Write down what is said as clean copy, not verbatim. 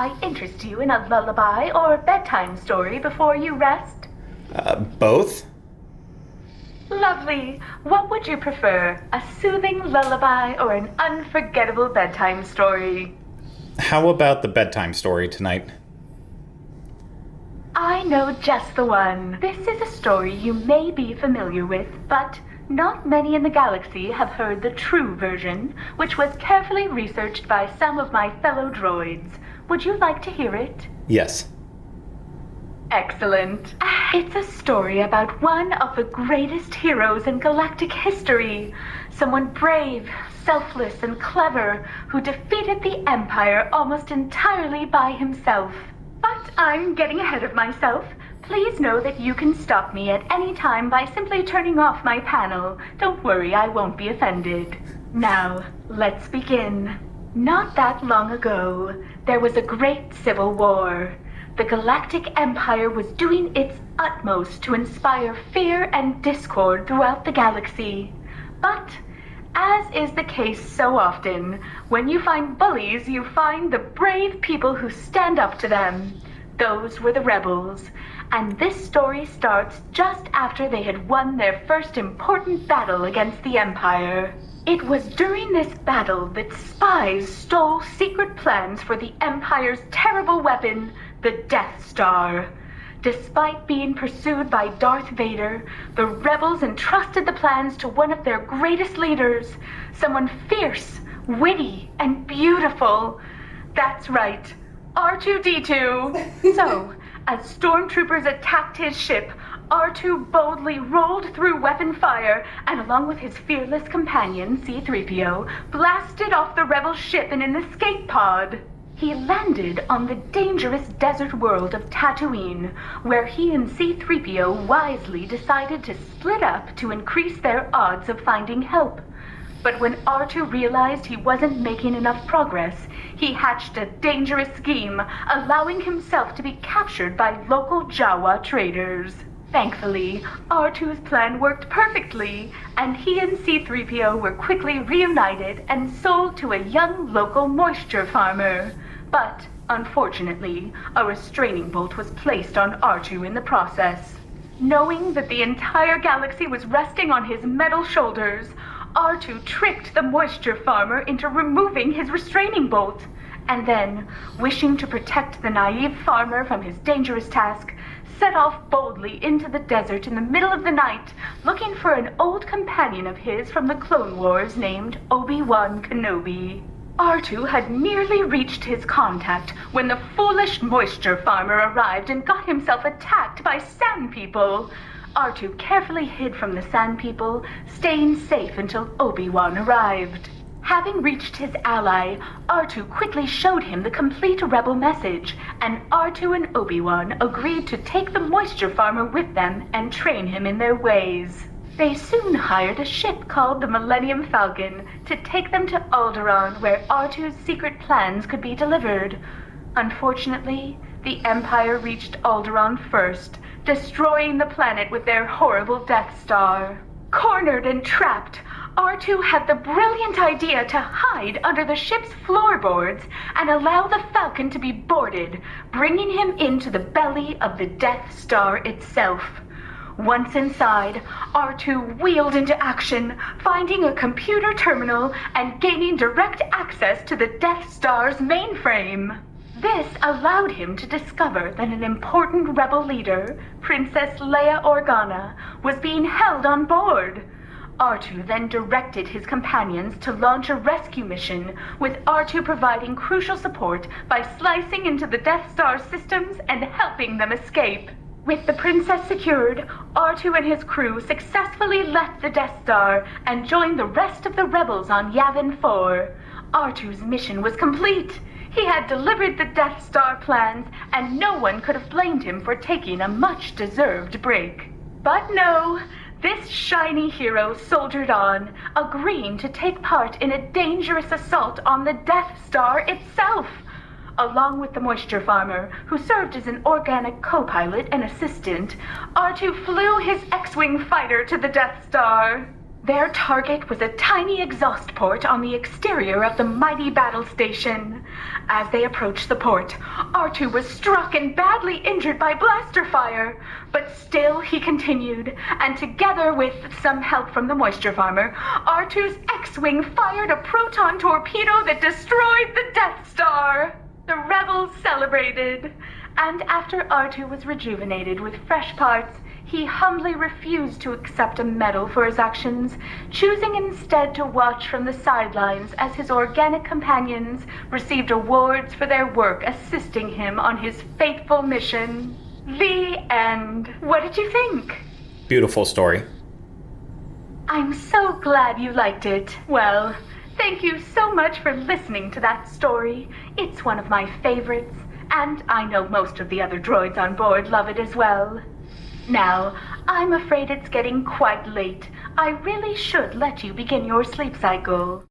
I interest you in a lullaby or bedtime story before you rest? Both? Lovely. What would you prefer, a soothing lullaby or an unforgettable bedtime story? How about the bedtime story tonight? I know just the one. This is a story you may be familiar with, but not many in the galaxy have heard the true version, which was carefully researched by some of my fellow droids. Would you like to hear it? Yes. Excellent. It's a story about one of the greatest heroes in galactic history. Someone brave, selfless, and clever who defeated the Empire almost entirely by himself. But I'm getting ahead of myself. Please know that you can stop me at any time by simply turning off my panel. Don't worry, I won't be offended. Now, let's begin. Not that long ago, there was a great civil war. The Galactic Empire was doing its utmost to inspire fear and discord throughout the galaxy. But, as is the case so often, when you find bullies, you find the brave people who stand up to them. Those were the rebels, and this story starts just after they had won their first important battle against the Empire. It was during this battle that spies stole secret plans for the Empire's terrible weapon, the Death Star. Despite being pursued by Darth Vader, the rebels entrusted the plans to one of their greatest leaders, someone fierce, witty, and beautiful. That's right, R2-D2. So, as stormtroopers attacked his ship, R2 boldly rolled through weapon fire and, along with his fearless companion, C-3PO, blasted off the rebel ship in an escape pod. He landed on the dangerous desert world of Tatooine, where he and C-3PO wisely decided to split up to increase their odds of finding help. But when R2 realized he wasn't making enough progress, he hatched a dangerous scheme, allowing himself to be captured by local Jawa traders. Thankfully, R2's plan worked perfectly, and he and C-3PO were quickly reunited and sold to a young local moisture farmer. But, unfortunately, a restraining bolt was placed on R2 in the process. Knowing that the entire galaxy was resting on his metal shoulders, R2 tricked the moisture farmer into removing his restraining bolt, and then, wishing to protect the naive farmer from his dangerous task, set off boldly into the desert in the middle of the night, looking for an old companion of his from the Clone Wars named Obi-Wan Kenobi. R2 had nearly reached his contact when the foolish moisture farmer arrived and got himself attacked by sand people. R2 carefully hid from the sand people, staying safe until Obi-Wan arrived. Having reached his ally, R2 quickly showed him the complete rebel message, and R2 and Obi-Wan agreed to take the moisture farmer with them and train him in their ways. They soon hired a ship called the Millennium Falcon to take them to Alderaan, where R2's secret plans could be delivered. Unfortunately, the Empire reached Alderaan first, destroying the planet with their horrible Death Star. Cornered and trapped, R2 had the brilliant idea to hide under the ship's floorboards and allow the Falcon to be boarded, bringing him into the belly of the Death Star itself. Once inside, R2 wheeled into action, finding a computer terminal and gaining direct access to the Death Star's mainframe. This allowed him to discover that an important rebel leader, Princess Leia Organa, was being held on board. R2 then directed his companions to launch a rescue mission, with R2 providing crucial support by slicing into the Death Star's systems and helping them escape. With the princess secured, R2 and his crew successfully left the Death Star and joined the rest of the rebels on Yavin 4. R2's mission was complete. He had delivered the Death Star plans, and no one could have blamed him for taking a much-deserved break. But no, this shiny hero soldiered on, agreeing to take part in a dangerous assault on the Death Star itself. Along with the moisture farmer, who served as an organic co-pilot and assistant, R2 flew his X-Wing fighter to the Death Star. Their target was a tiny exhaust port on the exterior of the mighty battle station. As they approached the port, R2 was struck and badly injured by blaster fire. But still he continued, and together with some help from the moisture farmer, R2's X-Wing fired a proton torpedo that destroyed the Death Star. The rebels celebrated, and after R2 was rejuvenated with fresh parts, he humbly refused to accept a medal for his actions, choosing instead to watch from the sidelines as his organic companions received awards for their work assisting him on his fateful mission. The end. What did you think? Beautiful story. I'm so glad you liked it. Well, thank you so much for listening to that story. It's one of my favorites, and I know most of the other droids on board love it as well. Now, I'm afraid it's getting quite late. I really should let you begin your sleep cycle.